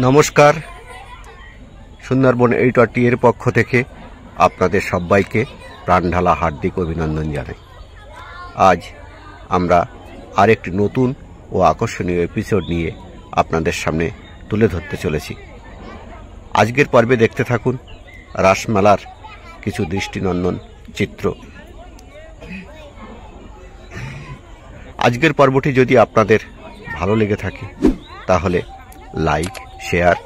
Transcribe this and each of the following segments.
নমস্কার, সুন্দরবন 8 এর পক্ষ থেকে আপনাদের সবাইকে প্রাণঢালা হার্দিক অভিনন্দন জানাই। আজ আমরা আরেকটি নতুন ও আকর্ষণীয় এপিসোড নিয়ে আপনাদের সামনে তুলে ধরতে চলেছি। আজকের পর্বে দেখতে থাকুন রাসমেলার কিছু দৃষ্টিনন্দন চিত্র। আজকের পর্বটি যদি আপনাদের ভালো লেগে থাকে তাহলে লাইক, শেয়ার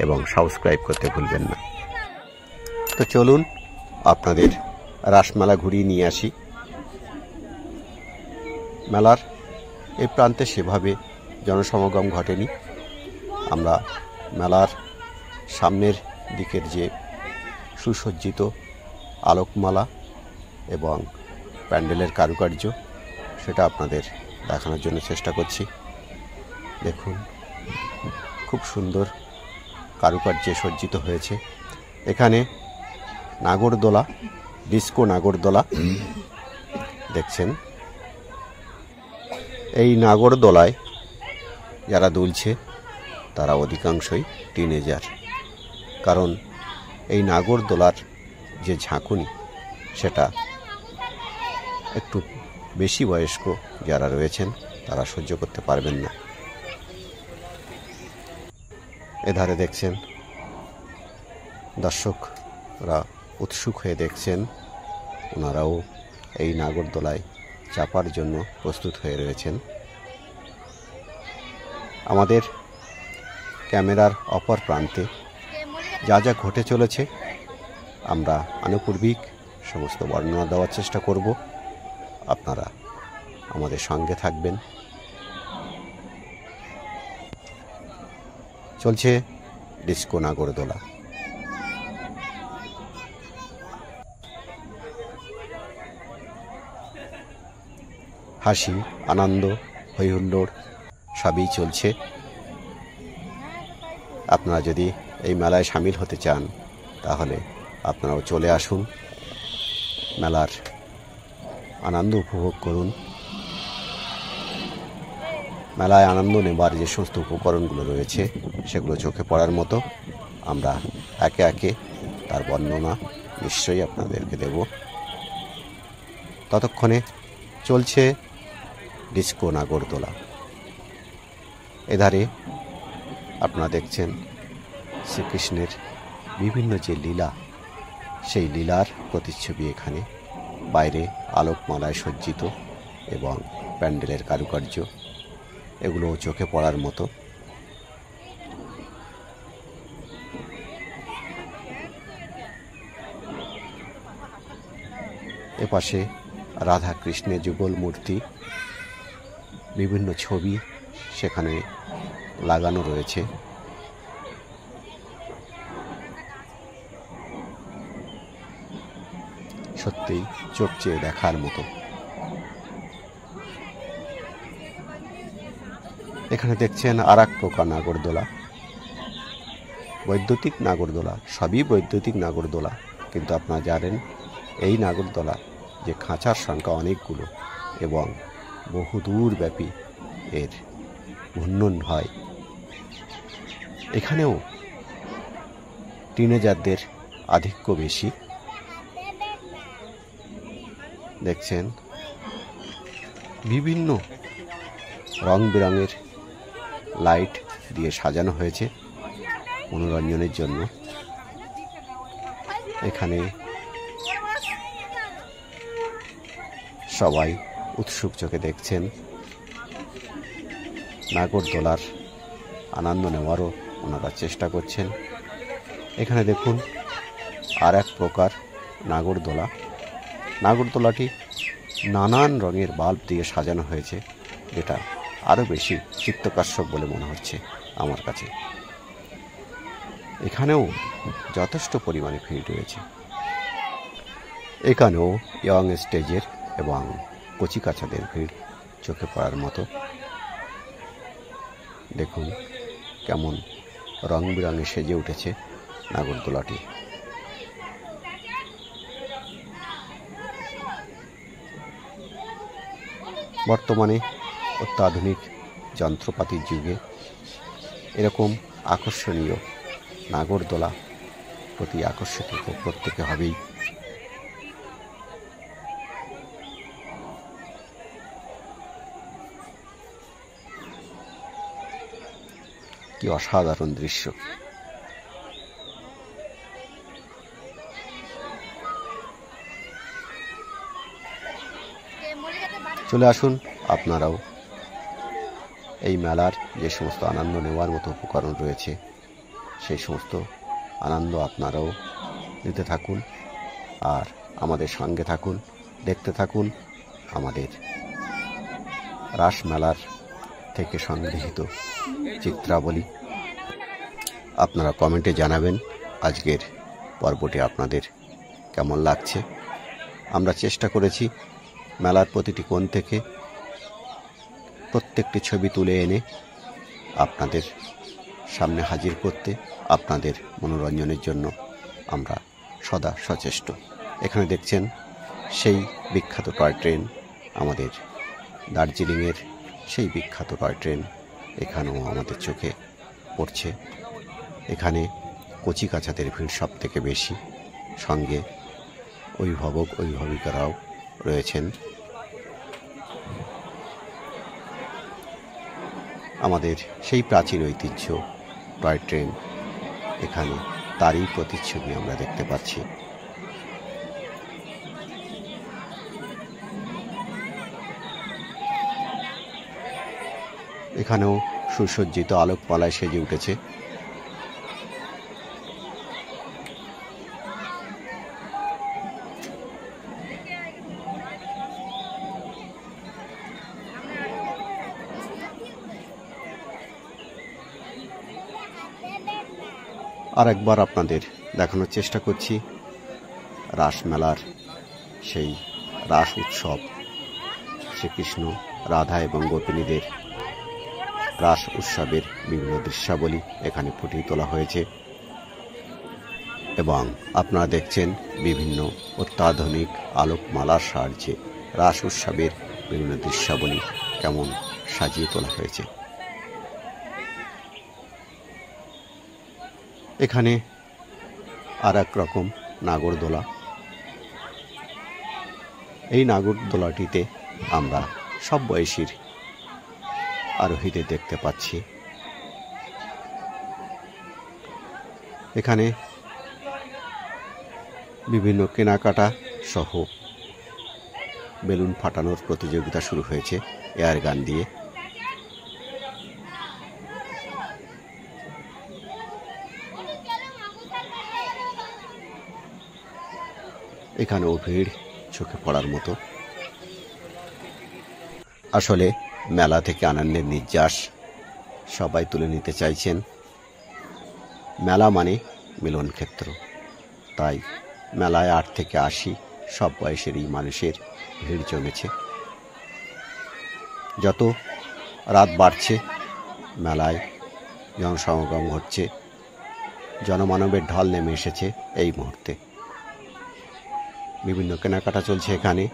এবং সাবস্ক্রাইব করতে ভুলবেন না। তো চলুন আপনাদের রাসমেলা ঘুরিয়ে নিয়ে আসি। মেলার এই প্রান্তে সেভাবে জনসমাগম ঘটেনি। আমরা মেলার সামনের দিকের যে সুসজ্জিত আলোকমালা এবং প্যান্ডেলের কারুকার্য সেটা আপনাদের দেখানোর জন্য চেষ্টা করছি। দেখুন, খুব সুন্দর কারুকার্যে সজ্জিত হয়েছে। এখানে নাগরদোলা, ডিস্কো নাগরদোলা দেখছেন। এই নাগরদোলায় যারা দুলছে তারা অধিকাংশই টিনেজার, কারণ এই নাগরদোলার যে ঝাঁকুনি সেটা একটু বেশি বয়স্ক যারা রয়েছেন তারা সহ্য করতে পারবেন না। এধারে দেখছেন দর্শকরা উৎসুক হয়ে দেখছেন, ওনারাও এই নাগরদোলায় চাপার জন্য প্রস্তুত হয়ে রয়েছেন। আমাদের ক্যামেরার অপর প্রান্তে যা যা ঘটে চলেছে আমরা আনুপূর্বিক সমস্ত বর্ণনা দেওয়ার চেষ্টা করব। আপনারা আমাদের সঙ্গে থাকবেন। চলছে ডিস্কো নাগরদোলা। হাসি, আনন্দ, হইহুল্লোড় সবই চলছে। আপনারা যদি এই মেলায় সামিল হতে চান তাহলে আপনারাও চলে আসুন, মেলার আনন্দ উপভোগ করুন। মেলায় আনন্দ নেবার যে সমস্ত উপকরণগুলো রয়েছে সেগুলো চোখে পড়ার মতো। আমরা একে একে তার বর্ণনা নিশ্চয়ই আপনাদেরকে দেব। ততক্ষণে চলছে ডিস্কো নাগরদোলা। এধারে আপনারা দেখছেন শ্রীকৃষ্ণের বিভিন্ন যে লীলা, সেই লীলার প্রতিচ্ছবি এখানে। বাইরে আলোকমালায় সজ্জিত এবং প্যান্ডেলের কারুকার্য এগুলোও চোখে পড়ার মতো। এপাশে রাধা কৃষ্ণের যুগল মূর্তি, বিভিন্ন ছবি সেখানে লাগানো রয়েছে। সত্যিই চোখ চেয়ে দেখার মতো। এখানে দেখছেন আর এক প্রকার নাগরদোলা, বৈদ্যুতিক নাগরদোলা। সবই বৈদ্যুতিক নাগরদোলা, কিন্তু আপনারা জানেন এই নাগরদোলা যে খাঁচার সংখ্যা অনেকগুলো এবং বহুদূর ব্যাপী এর ঘূর্ণন হয়। এখানেও টিনেজারদের আধিক্য বেশি। দেখছেন বিভিন্ন রং বেরঙের লাইট দিয়ে সাজানো হয়েছে মনোরঞ্জনের জন্য। এখানে সবাই উৎসুক চোখে দেখছেন, নাগরদোলার আনন্দ নেওয়ারও ওনারা চেষ্টা করছেন। এখানে দেখুন আর এক প্রকার নাগরদোলা। নাগরদোলাটি নানান রঙের বাল্ব দিয়ে সাজানো হয়েছে, যেটা আরও বেশি চিত্তকর্ষক বলে মনে হচ্ছে আমার কাছে। এখানেও যথেষ্ট পরিমাণে ভিড় রয়েছে। এখানেও ইয়ং স্টেজের এবং কচিকাচাদের ভিড় চোখে পড়ার মতো। দেখুন কেমন রং বেরঙে সেজে উঠেছে নাগরদোলাটি। বর্তমানে অত্যাধুনিক যন্ত্রপাতির যুগে এরকম আকর্ষণীয় নাগরদোলা প্রতি আকর্ষিত তো প্রত্যেকে হবেই। কি অসাধারণ দৃশ্য! চলে আসুন আপনারাও এই মেলার যে সমস্ত আনন্দ নেওয়ার মতো উপকরণ রয়েছে সেই সমস্ত আনন্দ আপনারাও নিতে থাকুন আর আমাদের সঙ্গে থাকুন, দেখতে থাকুন আমাদের রাস মেলার থেকে সংগৃহীত চিত্রাবলী। আপনারা কমেন্টে জানাবেন আজকের পর্বটি আপনাদের কেমন লাগছে। আমরা চেষ্টা করেছি মেলার প্রতিটি কোণ থেকে প্রত্যেকটি ছবি তুলে এনে আপনাদের সামনে হাজির করতে, আপনাদের মনোরঞ্জনের জন্য আমরা সদা সচেষ্ট। এখানে দেখছেন সেই বিখ্যাত টয় ট্রেন, আমাদের দার্জিলিংয়ের সেই বিখ্যাত টয় ট্রেন এখানেও আমাদের চোখে পড়ছে। এখানে কচিকাঁচাদের ভিড় সব থেকে বেশি, সঙ্গে অভিভাবক অভিভাবিকারাও রয়েছেন। আমাদের সেই প্রাচীন ঐতিহ্য টয় ট্রেন, এখানে তারই প্রতিচ্ছবি আমরা দেখতে পাচ্ছি। এখানেও সুসজ্জিত আলোকমালায় সেজে উঠেছে। আর একবার আপনাদের দেখানোর চেষ্টা করছি রাস মেলার সেই রাস উৎসব, শ্রীকৃষ্ণ রাধা এবং গোপিনীদের রাস উৎসবের বিভিন্ন দৃশ্যাবলী এখানে ফুটিয়ে তোলা হয়েছে এবং আপনারা দেখছেন বিভিন্ন অত্যাধুনিক আলোকমালার সাহায্যে রাস উৎসবের বিভিন্ন দৃশ্যাবলী কেমন সাজিয়ে তোলা হয়েছে। এখানে আর এক রকম নাগরদোলা। এই নাগরদোলাটিতে আমরা সব বয়সীর আরোহীদের দেখতে পাচ্ছি। এখানে বিভিন্ন কেনাকাটা সহ বেলুন ফাটানোর প্রতিযোগিতা শুরু হয়েছে এয়ার গান দিয়ে। এখানেও ভিড় চোখে পড়ার মতো। আসলে মেলা থেকে আনন্দের নির্যাস সবাই তুলে নিতে চাইছেন। মেলা মানে মিলন ক্ষেত্র, তাই মেলায় 8 থেকে 80 সব বয়সেরই মানুষের ভিড় জমেছে। যত রাত বাড়ছে মেলায় জনসমাগম ঘটছে, জনমানবের ঢল নেমে এসেছে এই মুহূর্তে। বিভিন্ন কেনাকাটা চলছে এখানে।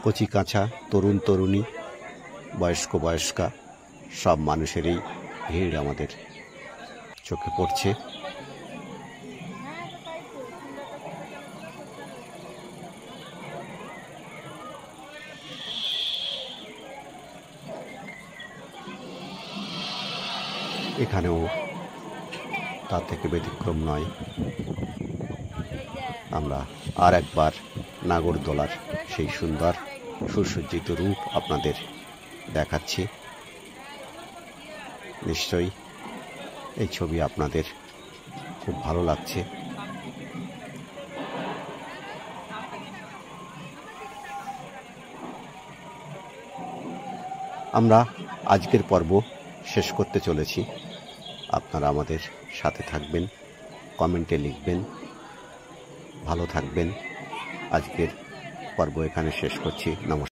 কচি কাঁচা, তরুণ তরুণী, বয়স্ক বয়স্কা সব মানুষেরই ভিড় আমাদের চোখে পড়ছে। এখানেও তার থেকে ব্যতিক্রম নয়। আমরা আর একবার নাগরদোলার সেই সুন্দর সুসজ্জিত রূপ আপনাদের দেখাচ্ছি। নিশ্চয়ই এই ছবি আপনাদের খুব ভালো লাগছে। আমরা আজকের পর্ব শেষ করতে চলেছি। আপনারা আমাদের সাথে থাকবেন, কমেন্টে লিখবেন, ভালো থাকবেন। আজকের পর্ব এখানে শেষ করছি। নমস্কার।